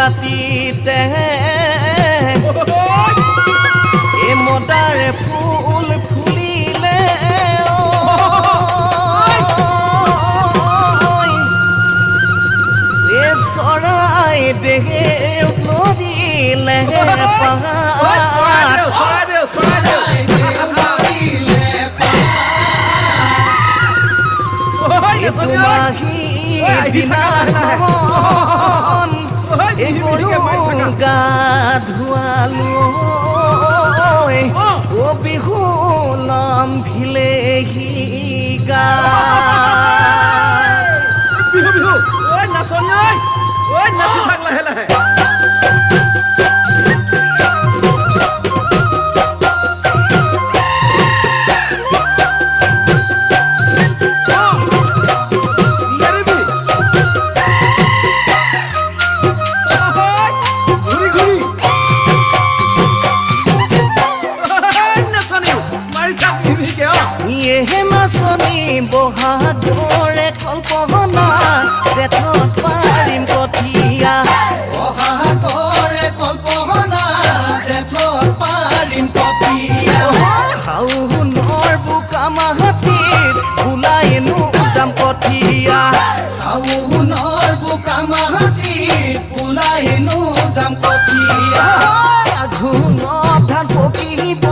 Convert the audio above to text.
ৰাতিতে এ মদাৰে ফুল ফুলিলে এ চৰাই দেহে নদীলে তোমাহি দিনাখন গৰু গা ধুৱালো অ বিহু নাম ভিলেহি গা বিহু বিহু ঐ নাচনি ঐ নাচি থাক লাহে লাহে বহাগৰে কল্পনা জেঠত পাৰিম কঠীয়া বহাগৰে কল্পনা জেঠত পাৰিম কঠীয়া শাওনৰ বোকা মাটিত ওলাইনো যাম কঠীয়া শাওনৰ বোকা মাটিত ওলাইনো যাম কঠীয়া আঘোণত ধান পকিব